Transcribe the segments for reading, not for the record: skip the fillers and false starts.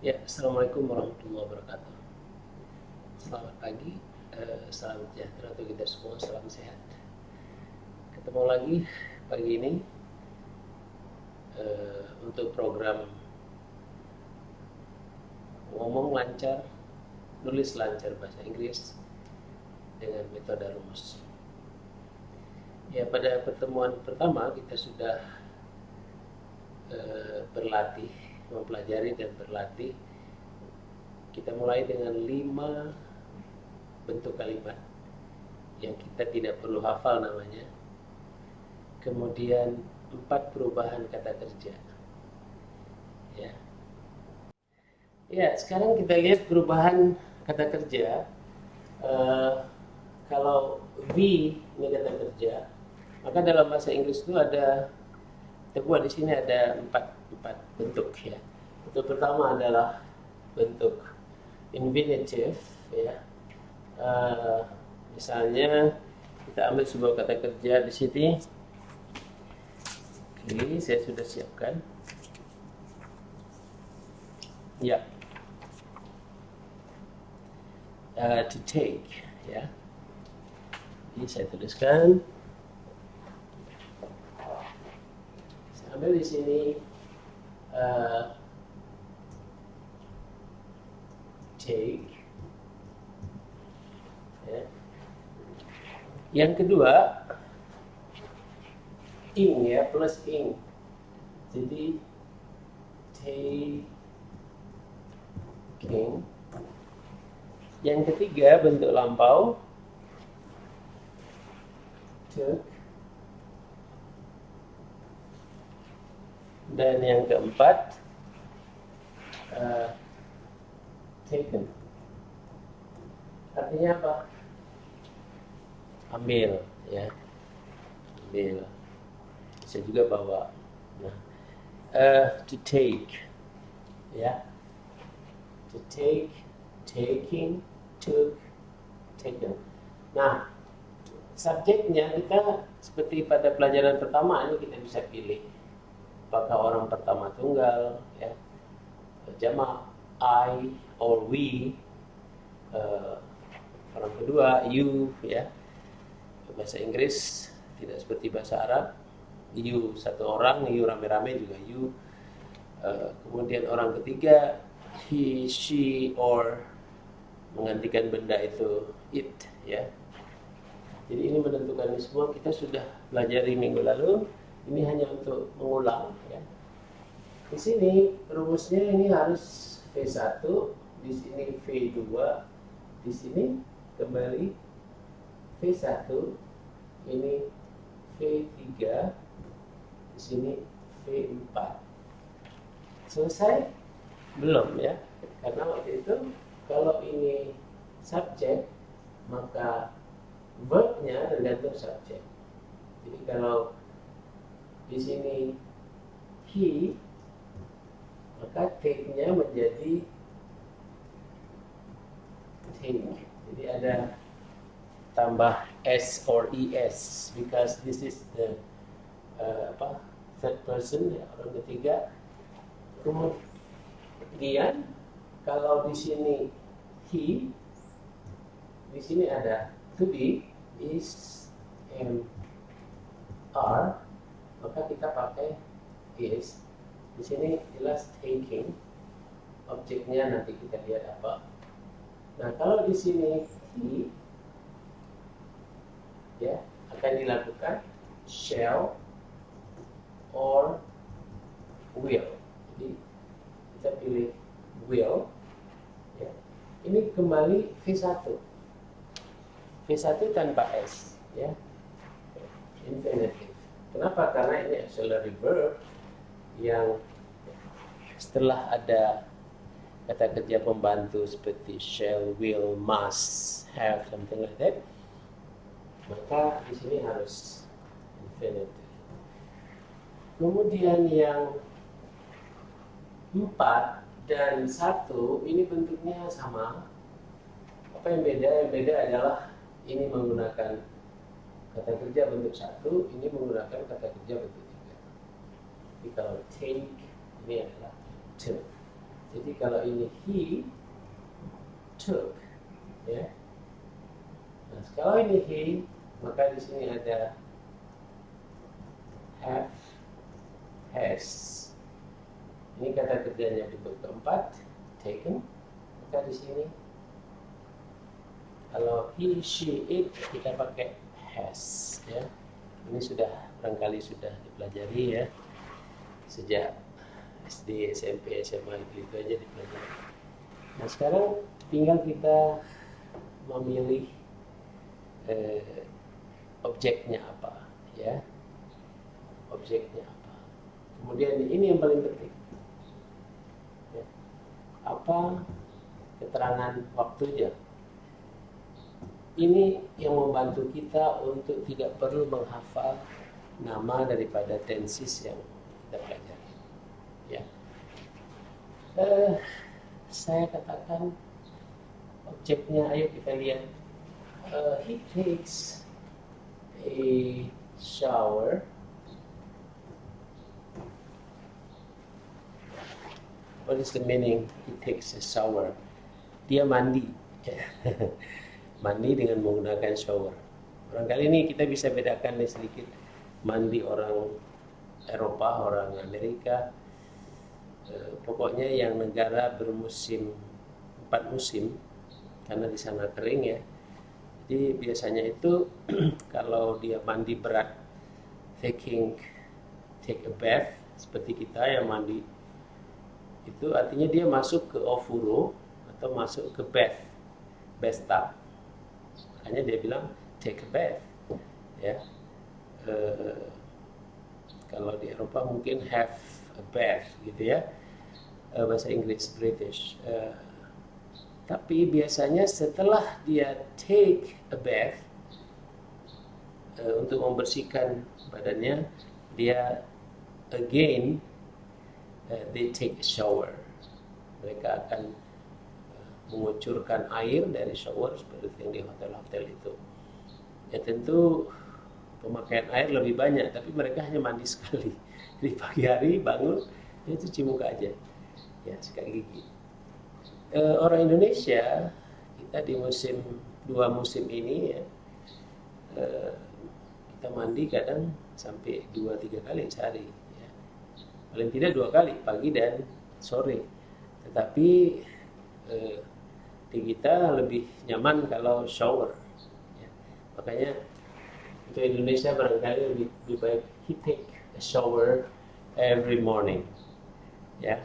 Ya, Assalamualaikum warahmatullahi wabarakatuh. Selamat pagi, salam sejahtera untuk kita semua, salam sehat. Ketemu lagi pagi ini untuk program ngomong lancar, nulis lancar bahasa Inggris dengan metode rumus. Ya, pada pertemuan pertama kita sudah berlatih, mempelajari dan berlatih. Kita mulai dengan 5 bentuk kalimat yang kita tidak perlu hafal namanya. Kemudian 4 perubahan kata kerja. Ya, sekarang kita lihat perubahan kata kerja. Eh, Kalau V ini kata kerja, maka dalam bahasa Inggris itu ada, kita buat di sini ada empat bentuk ya. Bentuk pertama adalah bentuk infinitive ya. Misalnya kita ambil sebuah kata kerja di sini. Oke, saya sudah siapkan. Ya, to take ya. Ini saya tuliskan. Saya ambil di sini take ya. Yang kedua ing ya, plus ing. Jadi taking. Yang ketiga bentuk lampau, took. Dan yang keempat taken. Artinya apa? Ambil ya, ambil. Bisa juga bawa. Nah, to take ya, to take, taking, took, taken. Nah, subjeknya kita seperti pada pelajaran pertama ini kita bisa pilih apakah orang pertama tunggal ya, jamak I or we, orang kedua you ya. Bahasa Inggris tidak seperti bahasa Arab, you satu orang, you rame-rame juga you. Kemudian orang ketiga he, she, or menggantikan benda itu it ya. Jadi ini menentukan ini semua kita sudah pelajari minggu lalu. Ini hanya untuk mengulang ya. Di sini rumusnya ini harus V1, di sini V2, di sini kembali V1, ini V3, di sini V4. Selesai? Belum ya. Karena waktu itu kalau ini subjek maka verbnya tergantung subjek. Jadi kalau di sini he, maka take-nya menjadi take. Jadi ada tambah s or es because this is the third person ya, orang ketiga. Kemudian kalau di sini he, di sini ada to be, is, am, are, maka kita pakai is. Di sini jelas taking, objeknya nanti kita lihat apa. Nah, kalau di sini he ya akan dilakukan shall or will. Jadi kita pilih will ya. Ini kembali V1. V1 tanpa s ya. Infinitive. Kenapa? Karena ini auxiliary verb yang setelah ada kata kerja pembantu seperti shall, will, must, have, something like that, maka di sini harus infinitive. Kemudian yang 4 dan 1 ini bentuknya sama. Apa yang beda? Yang beda adalah ini menggunakan kata kerja bentuk 1, ini menggunakan kata kerja bentuk 3. Jadi kalau take ini adalah to Jadi kalau ini he took, ya. Nah, kalau ini he, maka di sini ada have, has. Ini kata kerjanya bentuk keempat, taken. Maka di sini kalau he, she, it kita pakai has, ya. Ini sudah barangkali sudah dipelajari ya sejak SD, SMP, SMA itu aja dipelajari. Nah sekarang tinggal kita memilih objeknya apa, ya. Objeknya apa. Kemudian ini yang paling penting. Ya. Apa keterangan waktunya? Ini yang membantu kita untuk tidak perlu menghafal nama daripada tenses yang kita pelajari. Ya. Saya katakan objeknya, ayo kita lihat. He takes a shower. What is the meaning? He takes a shower. Dia mandi. Mandi dengan menggunakan shower. Barangkali ini kita bisa bedakan sedikit. Mandi orang Eropa, orang Amerika. Pokoknya yang negara bermusim 4 musim, karena di sana kering ya. Jadi biasanya itu kalau dia mandi berat, take a bath, seperti kita yang mandi, itu artinya dia masuk ke ofuro atau masuk ke bathtub. Makanya dia bilang take a bath, ya. Kalau di Eropa mungkin have a bath gitu ya, bahasa Inggris British. Tapi biasanya setelah dia take a bath, untuk membersihkan badannya, dia again they take a shower. Mereka akan mengucurkan air dari shower seperti yang di hotel-hotel itu. Ya tentu pemakaian air lebih banyak, tapi mereka hanya mandi sekali. Di pagi hari bangun, dia cuci muka aja, ya sikat gigi. Orang Indonesia kita di dua musim ini ya, kita mandi kadang sampai 2-3 kali sehari ya. Paling tidak 2 kali, pagi dan sore. Tetapi di kita lebih nyaman kalau shower ya. Makanya untuk Indonesia barangkali lebih baik he take a shower every morning ya.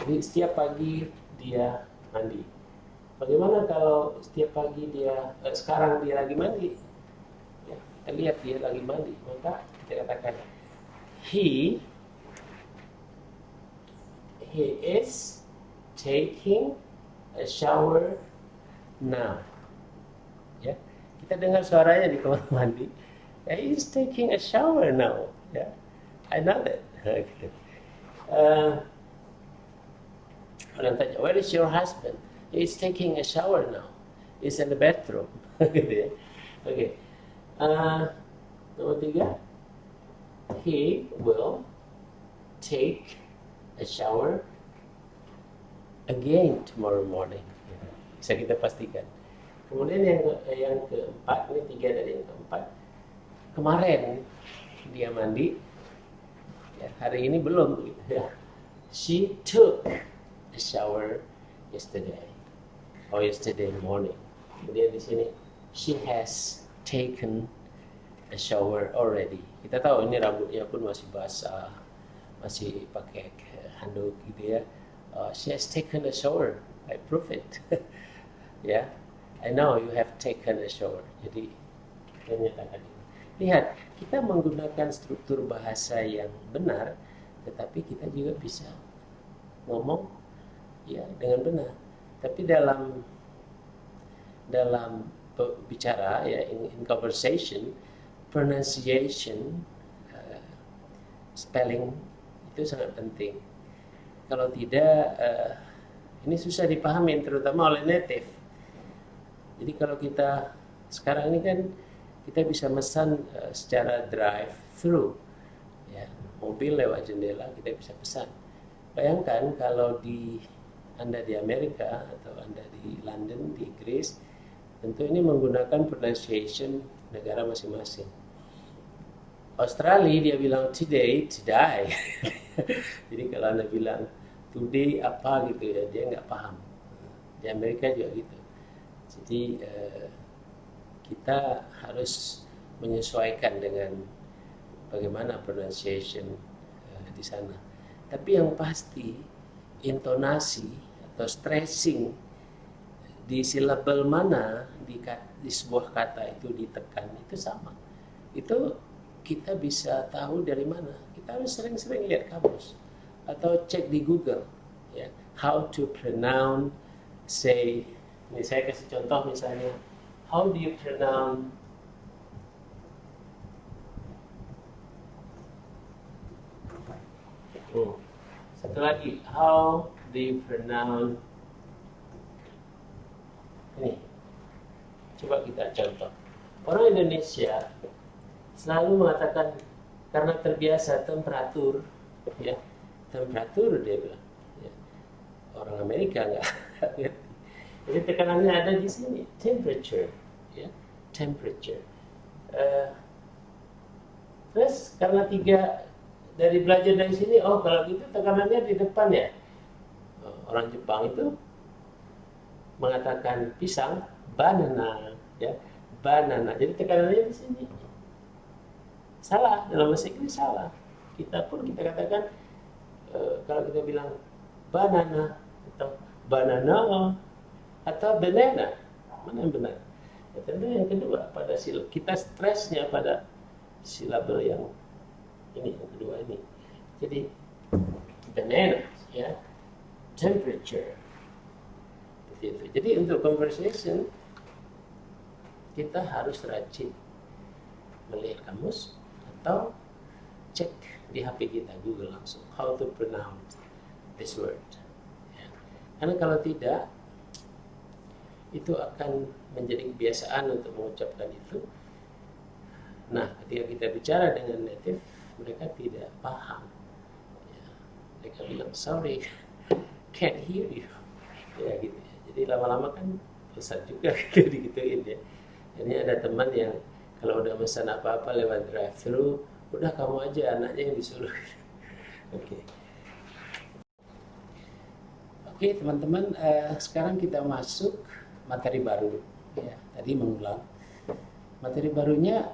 Jadi setiap pagi dia mandi. Bagaimana kalau setiap pagi sekarang dia lagi mandi? Ya, kita lihat dia lagi mandi, maka kita katakan he is taking a shower now. Ya, kita dengar suaranya di kamar mandi. He is taking a shower now. Ya, I know that. Orang tanya, where is your husband? He's taking a shower now. He's in the bathroom. Gitu ya. Oke. Nomor 3. He will take a shower again tomorrow morning. Bisa kita pastikan. Kemudian yang keempat, ini 3 dari yang keempat. Kemarin dia mandi. Ya, hari ini belum. Gitu ya. She took a shower yesterday morning. Kemudian di sini she has taken a shower already. Kita tahu ini rambutnya pun masih basah, masih pakai handuk gitu ya. She has taken a shower. I prove it. Ya, I know you have taken a shower. Jadi dia menyatakan ini. Lihat, kita menggunakan struktur bahasa yang benar, tetapi kita juga bisa ngomong ya dengan benar. Tapi dalam bicara ya, in conversation, pronunciation, spelling itu sangat penting. Kalau tidak, ini susah dipahami terutama oleh native. Jadi kalau kita sekarang ini kan kita bisa pesan secara drive thru ya, mobil lewat jendela kita bisa pesan. Bayangkan kalau Anda di Amerika atau Anda di London, di Inggris, tentu ini menggunakan pronunciation negara masing-masing. Australia dia bilang today, today. Jadi kalau Anda bilang today apa gitu ya, dia nggak paham. Di Amerika juga gitu. Jadi kita harus menyesuaikan dengan bagaimana pronunciation di sana. Tapi yang pasti intonasi atau stressing di silabel mana di sebuah kata itu ditekan itu sama. Itu kita bisa tahu dari mana. Kita harus sering-sering lihat kamus atau cek di Google ya, how to pronounce, say, ini saya kasih contoh misalnya, how do you pronounce satu lagi, how do you pronounce ini. Coba kita contoh. Orang Indonesia selalu mengatakan karena terbiasa temperatur, ya, temperatur dia bilang. Ya. Orang Amerika nggak. Jadi tekanannya ada di sini, temperature, ya, temperature. Terus karena dari belajar dari sini, oh kalau gitu tekanannya di depan ya. Orang Jepang itu mengatakan pisang, banana, ya, banana. Jadi tekanannya di sini. Salah, dalam bahasa Inggris salah. Kita katakan kalau kita bilang banana atau banana atau banana, mana yang benar? Ya, tentu yang kedua, pada kita stresnya pada silabel yang ini, yang kedua ini. Jadi banana, ya, temperature. Gitu. Jadi untuk conversation kita harus rajin melihat kamus atau cek di HP kita, Google langsung how to pronounce this word. Ya. Karena kalau tidak, itu akan menjadi kebiasaan untuk mengucapkan itu. Nah, ketika kita bicara dengan native, mereka tidak paham. Ya. Mereka bilang sorry, can't hear you. Ya gitu ya. Jadi lama-lama kan bosan juga gitu digituin ya. Ini ada teman yang kalau udah pesan apa-apa lewat drive-thru, udah kamu aja, anaknya yang disuruh. Oke. Oke teman-teman, sekarang kita masuk materi baru. Ya, tadi mengulang. Materi barunya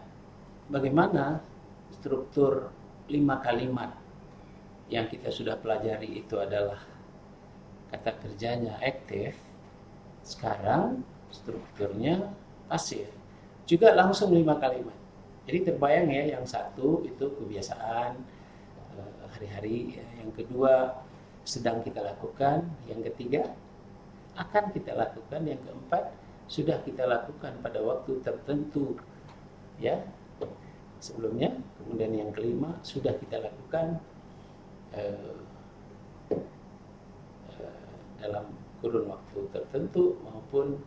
bagaimana struktur 5 kalimat yang kita sudah pelajari itu adalah kata kerjanya aktif. Sekarang strukturnya pasif. Juga langsung 5 kalimat. Jadi terbayang ya, yang satu itu kebiasaan hari-hari, yang kedua sedang kita lakukan, yang ketiga akan kita lakukan, yang keempat sudah kita lakukan pada waktu tertentu ya sebelumnya, kemudian yang kelima sudah kita lakukan dalam kurun waktu tertentu maupun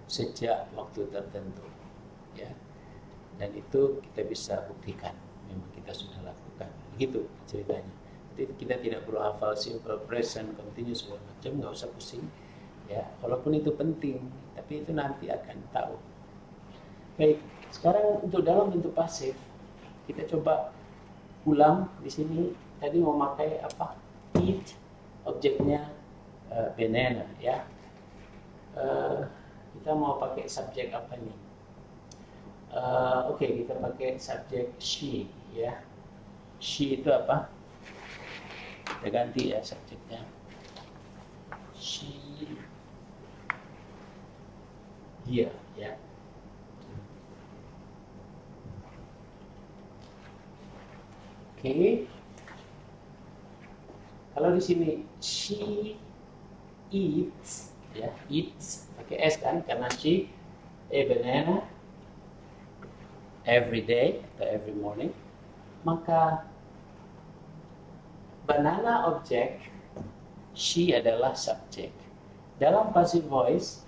sejak waktu tertentu ya, dan itu kita bisa buktikan memang kita sudah lakukan, begitu ceritanya. Jadi kita tidak perlu hafal simple present continuous segala macam, nggak usah pusing ya, walaupun itu penting tapi itu nanti akan tahu. Baik, sekarang untuk dalam bentuk pasif kita coba ulang di sini. Tadi mau pakai apa? Eat, objeknya banana ya. Kita mau pakai subjek apa nih? Oke, kita pakai subjek she ya. She itu apa? Kita ganti ya subjeknya. She, dia ya. Oke. Kalau di sini she eats ya, eats pakai s kan, karena she a banana every day atau every morning, maka banana objek, she adalah subjek. Dalam passive voice,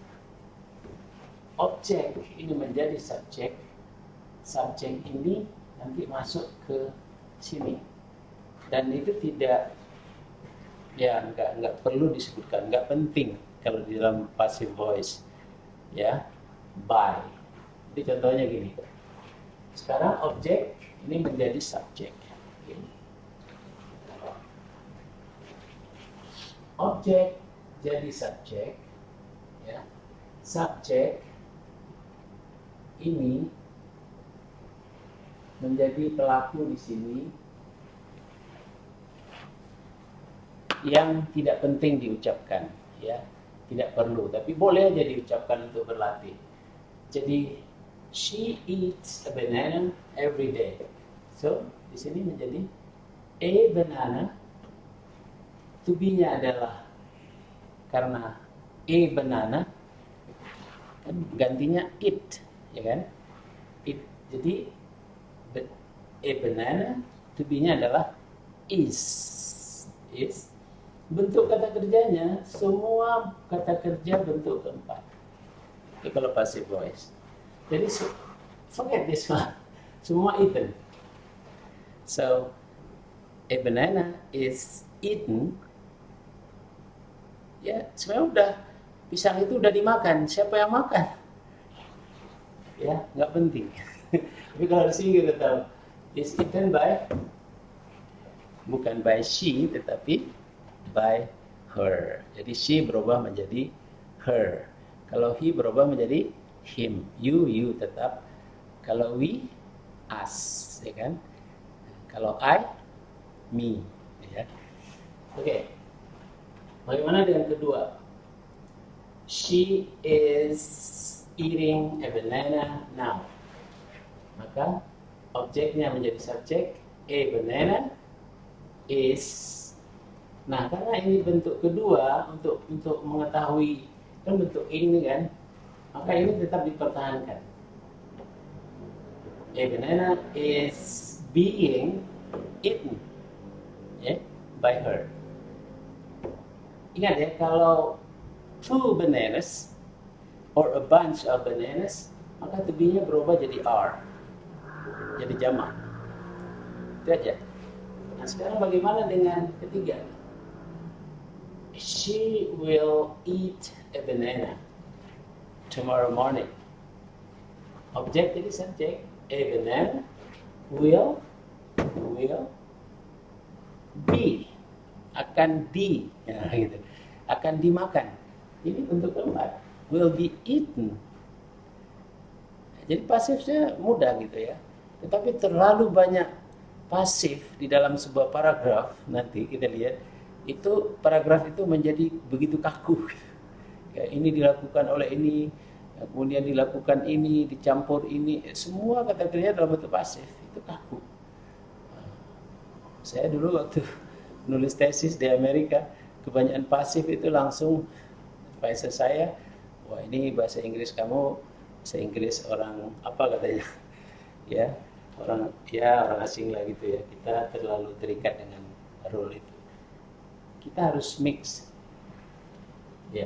objek ini menjadi subjek, subjek ini nanti masuk ke sini, dan itu tidak Ya, nggak perlu disebutkan, nggak penting kalau di dalam passive voice, ya, by. Jadi contohnya gini, sekarang objek ini menjadi subjek. Objek jadi subjek, ya. Subjek ini menjadi pelaku di sini yang tidak penting diucapkan, ya, tidak perlu, tapi boleh aja diucapkan untuk berlatih. Jadi she eats a banana every day. So di sini menjadi a banana. To be-nya adalah karena a banana kan gantinya it, ya kan? It. Jadi a banana, to be-nya adalah is. Bentuk kata kerjanya semua kata kerja bentuk keempat. Itu kalau passive voice. Jadi forget this one. Semua eaten. So a banana is eaten. Ya, sebenarnya udah pisang itu udah dimakan. Siapa yang makan? Ya, nggak penting. Tapi kalau di sini kita tahu is eaten by, bukan by she, tetapi by her. Jadi she berubah menjadi her. Kalau he berubah menjadi him. You tetap. Kalau we, us, ya kan? Kalau I, me, ya. Oke. Bagaimana dengan kedua? She is eating a banana now. Maka objeknya menjadi subjek, a banana is. Nah, karena ini bentuk kedua untuk mengetahui kan bentuk ini kan, maka ini tetap dipertahankan. A banana is being eaten, ya, by her. Ingat ya, kalau two bananas or a bunch of bananas, maka to be-nya berubah jadi are, jadi jamak. Itu aja. Nah, sekarang bagaimana dengan ketiga? She will eat a banana tomorrow morning. Objek jadi subjek. A banana will be, akan ya, gitu. Akan dimakan. Ini bentuk keempat. Will be eaten. Jadi pasifnya mudah gitu ya. Tetapi terlalu banyak pasif di dalam sebuah paragraf, nanti kita lihat itu paragraf itu menjadi begitu kaku. Ya, ini dilakukan oleh ini, kemudian dilakukan ini, dicampur ini, semua kata kerja dalam bentuk pasif, itu kaku. Saya dulu waktu nulis tesis di Amerika, kebanyakan pasif itu langsung advisor saya, wah ini bahasa Inggris kamu, bahasa Inggris orang apa katanya, ya orang asing lah gitu ya, kita terlalu terikat dengan rule itu. Kita harus mix, ya.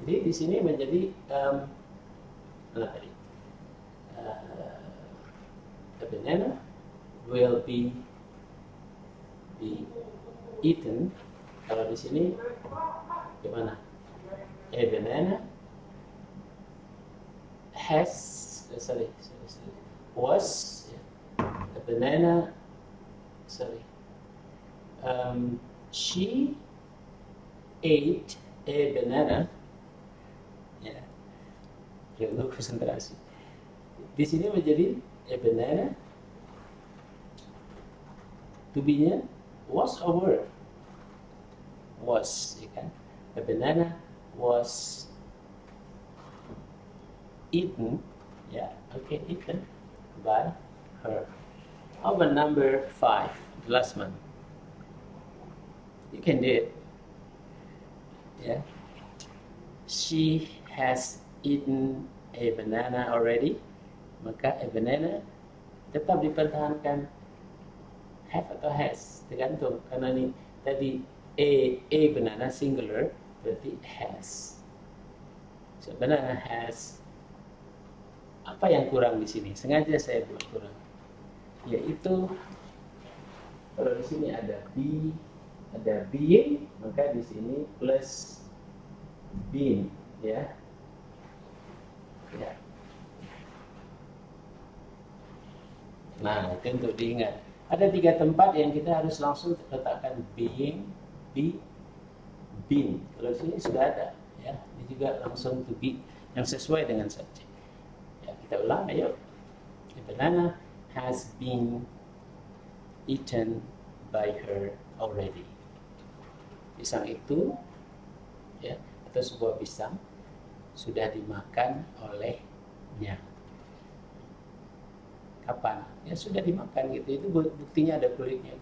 Jadi di sini menjadi apa tadi? The banana will be eaten. Kalau di sini gimana? A banana was. A banana. She ate a banana. Ya, perlu konsentrasi. Di sini menjadi a banana. To be-nya was a word. Was, ya kan? A banana was eaten. Ya, okay, eaten by her. How about number 5, the last one? You can do it. Yeah. She has eaten a banana already. Maka a banana tetap dipertahankan have atau has, tergantung. Karena ini tadi a banana singular berarti has. So banana has. Apa yang kurang di sini? Sengaja saya buat kurang. Yaitu kalau di sini ada be, ada being, maka di sini plus been, ya. Ya. Nah, itu untuk diingat. Ada 3 tempat yang kita harus langsung letakkan being, be, been. Kalau di sini sudah ada, ya. Ini juga langsung to be yang sesuai dengan subjek. Ya, kita ulang, ayo. The banana has been eaten by her already. Pisang itu, ya, atau sebuah pisang sudah dimakan olehnya. Kapan? Ya sudah dimakan gitu. Itu buktinya ada kulitnya.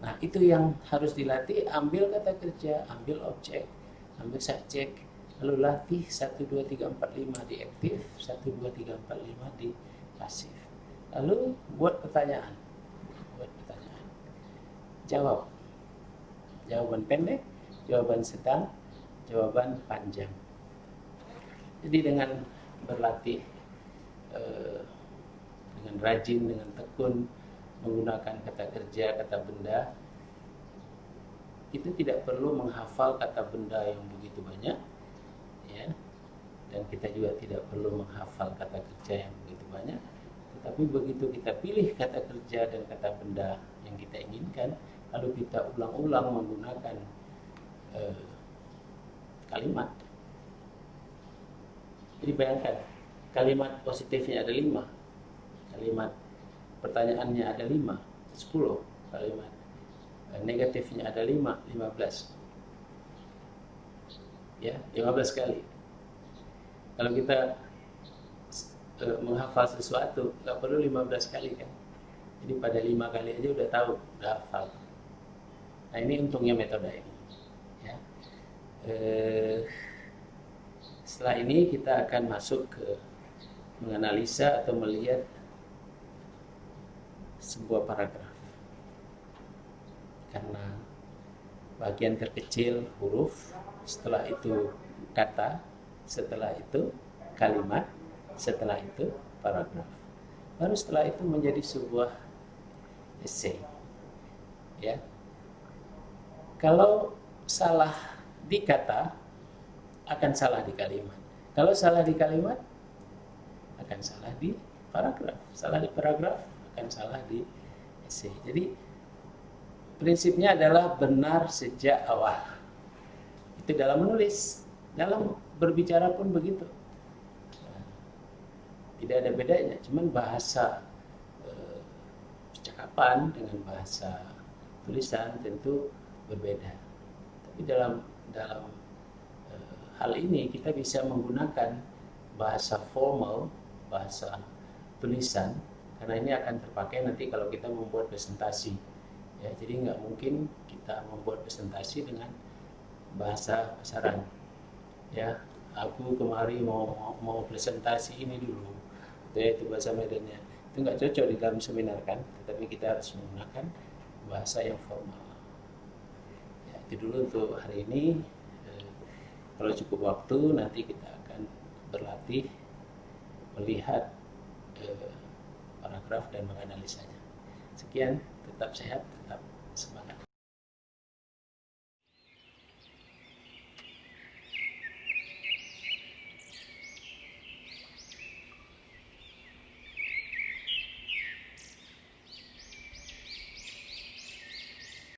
Nah, itu yang harus dilatih. Ambil kata kerja, ambil objek, ambil subjek, lalu latih 1, 2, 3, 4, 5 di aktif, 1, 2, 3, 4, 5 di pasif. Lalu buat pertanyaan. Jawab. Jawaban pendek, jawaban sedang, jawaban panjang. Jadi dengan berlatih, dengan rajin, dengan tekun menggunakan kata kerja, kata benda, itu tidak perlu menghafal kata benda yang begitu banyak, ya. Dan kita juga tidak perlu menghafal kata kerja yang begitu banyak. Tetapi begitu kita pilih kata kerja dan kata benda yang kita inginkan, lalu kita ulang-ulang menggunakan kalimat. Jadi bayangkan, kalimat positifnya ada 5, kalimat pertanyaannya ada 5, 10, kalimat negatifnya ada 5, 15. Ya, 15 kali. Kalau kita menghafal sesuatu, nggak perlu 15 kali kan. Jadi pada 5 kali aja udah tahu, udah hafal. Nah, ini untungnya metode ini. Ya. Setelah ini kita akan masuk ke menganalisa atau melihat sebuah paragraf. Karena bagian terkecil huruf, setelah itu kata, setelah itu kalimat, setelah itu paragraf. Baru setelah itu menjadi sebuah essay. Ya. Kalau salah di kata, akan salah di kalimat. Kalau salah di kalimat, akan salah di paragraf. Salah di paragraf, akan salah di essay. Jadi prinsipnya adalah benar sejak awal. Itu dalam menulis, dalam berbicara pun begitu. Tidak ada bedanya, cuman bahasa percakapan dengan bahasa tulisan tentu berbeda. Tapi dalam hal ini kita bisa menggunakan bahasa formal, bahasa tulisan, karena ini akan terpakai nanti kalau kita membuat presentasi. Ya, jadi nggak mungkin kita membuat presentasi dengan bahasa pasaran. Ya, aku kemari mau presentasi ini dulu, itu bahasa Medannya. Itu nggak cocok di dalam seminar kan, tetapi kita harus menggunakan bahasa yang formal. Ya, itu dulu untuk hari ini. Kalau cukup waktu, nanti kita akan berlatih melihat paragraf dan menganalisanya. Sekian, tetap sehat, tetap semangat.